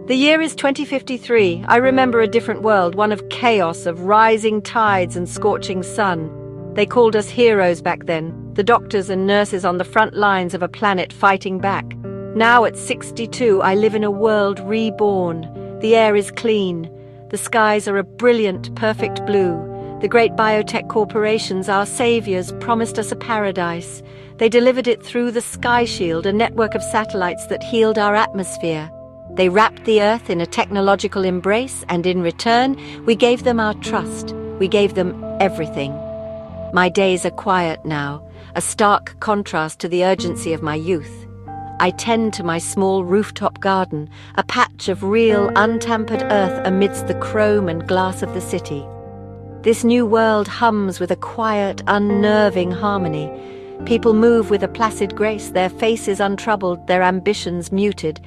The year is 2053. I remember a different world, one of chaos, of rising tides and scorching sun. They called us heroes back then, the doctors and nurses on the front lines of a planet fighting back. Now at 62, I live in a world reborn. The air is clean. The skies are a brilliant, perfect blue. The great biotech corporations, our saviors, promised us a paradise. They delivered it through the Sky Shield, a network of satellites that healed our atmosphere. They wrapped the Earth in a technological embrace, and in return, we gave them our trust. We gave them everything. My days are quiet now, a stark contrast to the urgency of my youth. I tend to my small rooftop garden, a patch of real, untampered earth amidst the chrome and glass of the city. This new world hums with a quiet, unnerving harmony. People move with a placid grace, their faces untroubled, their ambitions muted.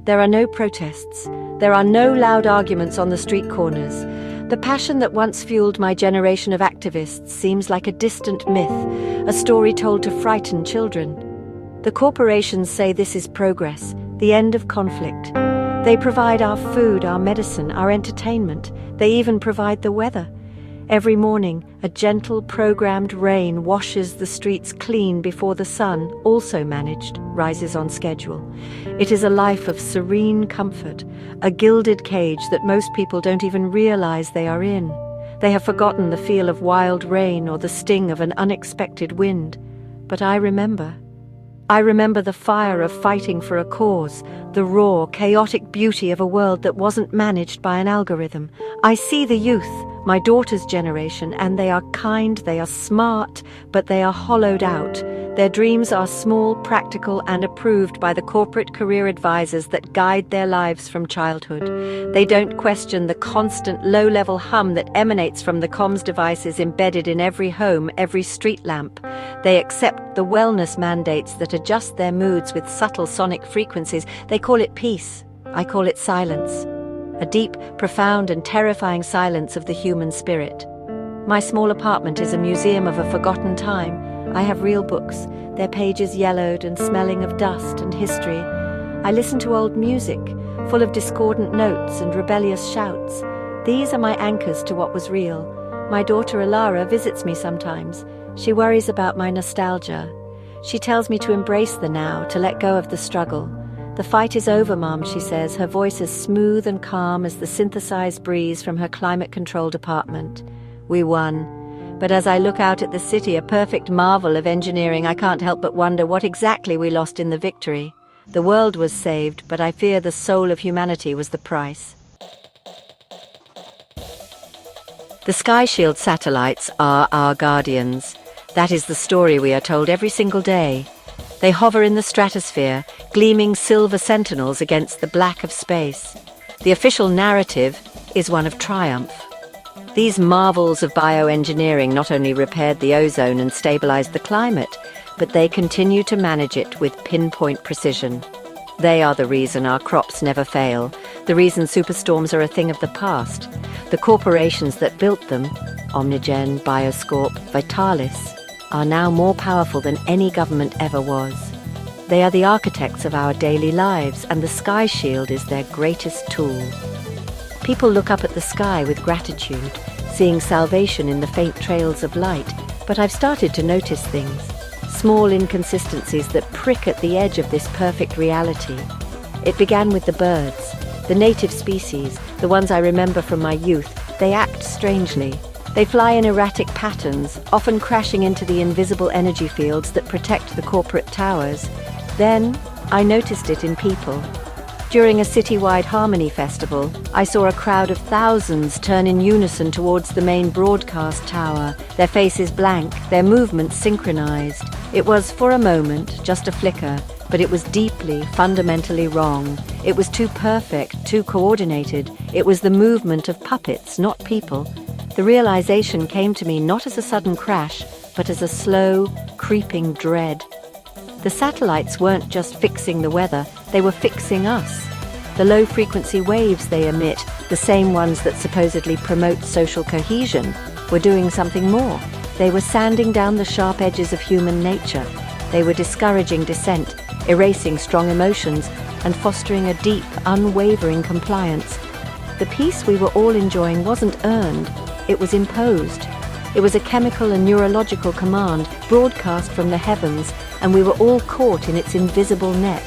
There are no protests. There are no loud arguments on the street corners. The passion that once fueled my generation of activists seems like a distant myth, a story told to frighten children. The corporations say this is progress, the end of conflict. They provide our food, our medicine, our entertainment. They even provide the weather. Every morning, a gentle, programmed rain washes the streets clean before the sun, also managed, rises on schedule. It is a life of serene comfort, a gilded cage that most people don't even realize they are in. They have forgotten the feel of wild rain or the sting of an unexpected wind. But I remember. I remember the fire of fighting for a cause, the raw, chaotic beauty of a world that wasn't managed by an algorithm. I see the youth, my daughter's generation, and they are kind, they are smart, but they are hollowed out. Their dreams are small, practical, and approved by the corporate career advisors that guide their lives from childhood. They don't question the constant low-level hum that emanates from the comms devices embedded in every home, every street lamp. They accept the wellness mandates that adjust their moods with subtle sonic frequencies. They call it peace. I call it silence. A deep, profound, and terrifying silence of the human spirit. My small apartment is a museum of a forgotten time. I have real books, their pages yellowed and smelling of dust and history. I listen to old music, full of discordant notes and rebellious shouts. These are my anchors to what was real. My daughter Alara visits me sometimes. She worries about my nostalgia. She tells me to embrace the now, to let go of the struggle. The fight is over, Mom, she says, her voice as smooth and calm as the synthesized breeze from her climate-controlled apartment. We won. But as I look out at the city, a perfect marvel of engineering, I can't help but wonder what exactly we lost in the victory. The world was saved, but I fear the soul of humanity was the price. The Sky Shield satellites are our guardians. That is the story we are told every single day. They hover in the stratosphere, gleaming silver sentinels against the black of space. The official narrative is one of triumph. These marvels of bioengineering not only repaired the ozone and stabilized the climate, but they continue to manage it with pinpoint precision. They are the reason our crops never fail, the reason superstorms are a thing of the past. The corporations that built them, Omnigen, Bioscorp, Vitalis, are now more powerful than any government ever was. They are the architects of our daily lives, and the Sky Shield is their greatest tool. People look up at the sky with gratitude, seeing salvation in the faint trails of light, but I've started to notice things, small inconsistencies that prick at the edge of this perfect reality. It began with the birds, the native species, the ones I remember from my youth. They act strangely. They fly in erratic patterns, often crashing into the invisible energy fields that protect the corporate towers. Then, I noticed it in people. During a citywide Harmony Festival, I saw a crowd of thousands turn in unison towards the main broadcast tower, their faces blank, their movements synchronized. It was, for a moment, just a flicker, but it was deeply, fundamentally wrong. It was too perfect, too coordinated. It was the movement of puppets, not people. The realization came to me not as a sudden crash, but as a slow, creeping dread. The satellites weren't just fixing the weather, they were fixing us. The low-frequency waves they emit, the same ones that supposedly promote social cohesion, were doing something more. They were sanding down the sharp edges of human nature. They were discouraging dissent, erasing strong emotions and fostering a deep, unwavering compliance. The peace we were all enjoying wasn't earned, it was imposed. It was a chemical and neurological command broadcast from the heavens, and we were all caught in its invisible net.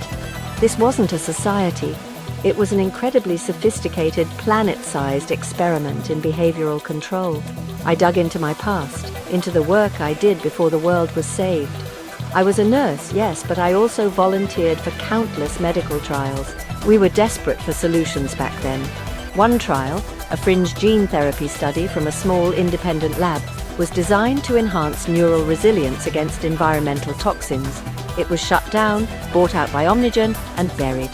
This wasn't a society. It was an incredibly sophisticated, planet-sized experiment in behavioral control. I dug into my past, into the work I did before the world was saved. I was a nurse, yes, but I also volunteered for countless medical trials. We were desperate for solutions back then. One trial, a fringe gene therapy study from a small independent lab, was designed to enhance neural resilience against environmental toxins. It was shut down, bought out by Omnigen, and buried.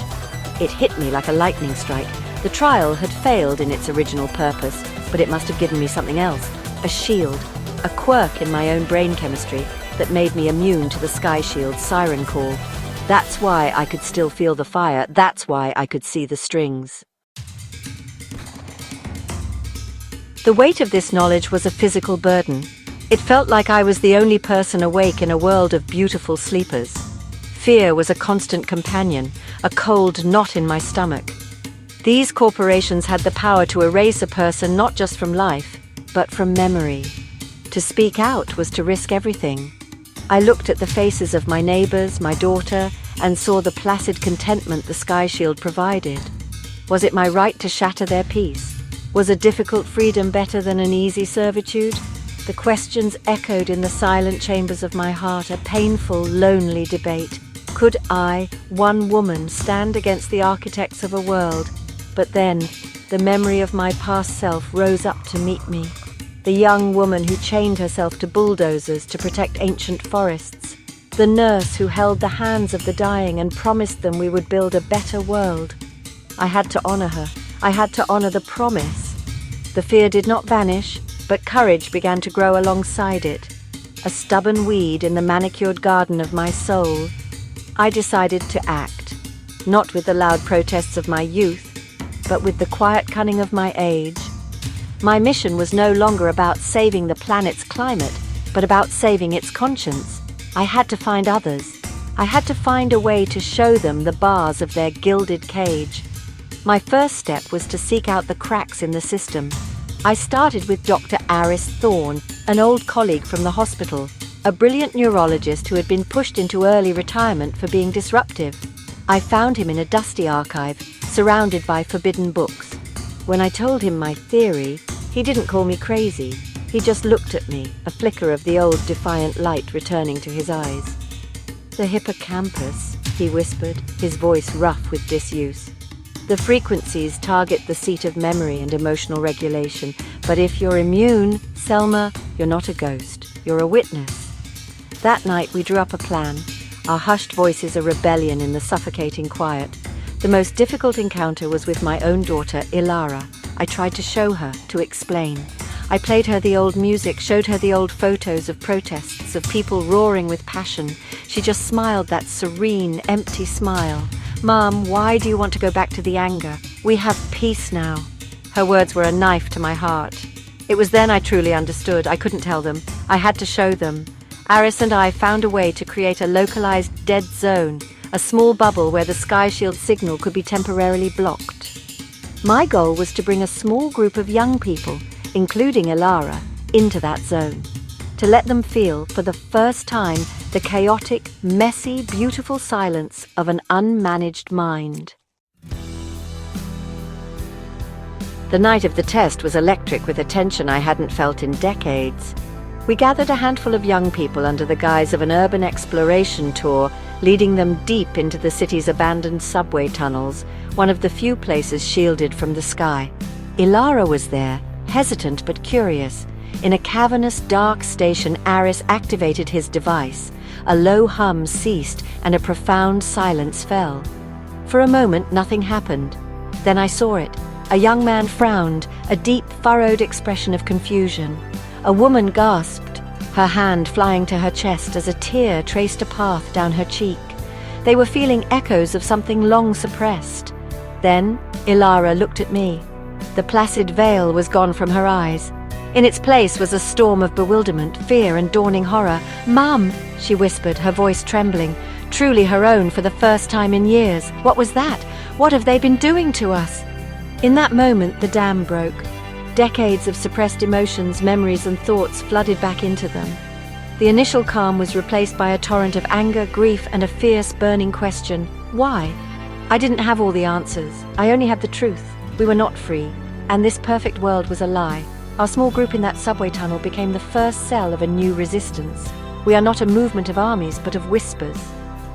It hit me like a lightning strike. The trial had failed in its original purpose, but it must have given me something else. A shield, a quirk in my own brain chemistry that made me immune to the Sky Shield's siren call. That's why I could still feel the fire. That's why I could see the strings. The weight of this knowledge was a physical burden. It felt like I was the only person awake in a world of beautiful sleepers. Fear was a constant companion, a cold knot in my stomach. These corporations had the power to erase a person not just from life, but from memory. To speak out was to risk everything. I looked at the faces of my neighbors, my daughter, and saw the placid contentment the Sky Shield provided. Was it my right to shatter their peace? Was a difficult freedom better than an easy servitude? The questions echoed in the silent chambers of my heart, a painful, lonely debate. Could I, one woman, stand against the architects of a world? But then, the memory of my past self rose up to meet me. The young woman who chained herself to bulldozers to protect ancient forests. The nurse who held the hands of the dying and promised them we would build a better world. I had to honor her. I had to honor the promise. The fear did not vanish, but courage began to grow alongside it. A stubborn weed in the manicured garden of my soul. I decided to act, not with the loud protests of my youth, but with the quiet cunning of my age. My mission was no longer about saving the planet's climate, but about saving its conscience. I had to find others. I had to find a way to show them the bars of their gilded cage. My first step was to seek out the cracks in the system. I started with Dr. Aris Thorne, an old colleague from the hospital, a brilliant neurologist who had been pushed into early retirement for being disruptive. I found him in a dusty archive, surrounded by forbidden books. When I told him my theory, he didn't call me crazy. He just looked at me, a flicker of the old defiant light returning to his eyes. "The hippocampus," he whispered, his voice rough with disuse. "The frequencies target the seat of memory and emotional regulation, but if you're immune, Selma, you're not a ghost, you're a witness." That night we drew up a plan, our hushed voices a rebellion in the suffocating quiet. The most difficult encounter was with my own daughter, Ilara. I tried to show her, to explain. I played her the old music, showed her the old photos of protests, of people roaring with passion. She just smiled that serene, empty smile. "Mom, why do you want to go back to the anger? We have peace now." Her words were a knife to my heart. It was then I truly understood. I couldn't tell them. I had to show them. Aris and I found a way to create a localized dead zone, a small bubble where the Sky Shield signal could be temporarily blocked. My goal was to bring a small group of young people, including Ilara, into that zone. To let them feel, for the first time, the chaotic, messy, beautiful silence of an unmanaged mind. The night of the test was electric with a tension I hadn't felt in decades. We gathered a handful of young people under the guise of an urban exploration tour, leading them deep into the city's abandoned subway tunnels, one of the few places shielded from the sky. Ilara was there, hesitant but curious. In a cavernous, dark station, Aris activated his device. A low hum ceased, and a profound silence fell. For a moment, nothing happened. Then I saw it. A young man frowned, a deep, furrowed expression of confusion. A woman gasped, her hand flying to her chest as a tear traced a path down her cheek. They were feeling echoes of something long suppressed. Then Ilara looked at me. The placid veil was gone from her eyes. In its place was a storm of bewilderment, fear, and dawning horror. "Mum," she whispered, her voice trembling, truly her own for the first time in years. What was that? What have they been doing to us? In that moment, the dam broke. Decades of suppressed emotions, memories, and thoughts flooded back into them. The initial calm was replaced by a torrent of anger, grief, and a fierce, burning question. Why? I didn't have all the answers. I only had the truth. We were not free, and this perfect world was a lie. Our small group in that subway tunnel became the first cell of a new resistance. We are not a movement of armies, but of whispers.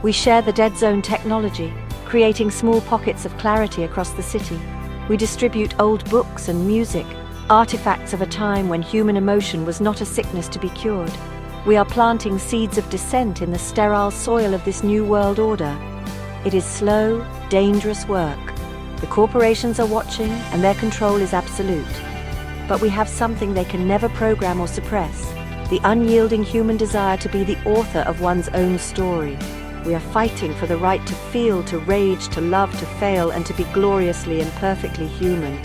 We share the dead zone technology, creating small pockets of clarity across the city. We distribute old books and music, artifacts of a time when human emotion was not a sickness to be cured. We are planting seeds of dissent in the sterile soil of this new world order. It is slow, dangerous work. The corporations are watching, and their control is absolute. But we have something they can never program or suppress, the unyielding human desire to be the author of one's own story. We are fighting for the right to feel, to rage, to love, to fail, and to be gloriously and perfectly human.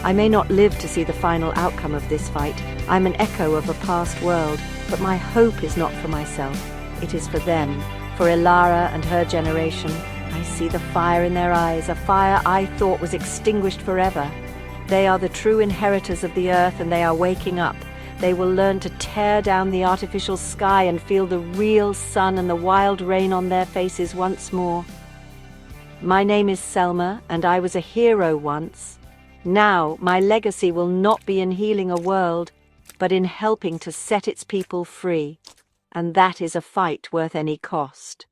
I may not live to see the final outcome of this fight. I'm an echo of a past world, but my hope is not for myself. It is for them, for Ilara and her generation. I see the fire in their eyes, a fire I thought was extinguished forever. They are the true inheritors of the earth, and they are waking up. They will learn to tear down the artificial sky and feel the real sun and the wild rain on their faces once more. My name is Selma, and I was a hero once. Now, my legacy will not be in healing a world, but in helping to set its people free. And that is a fight worth any cost.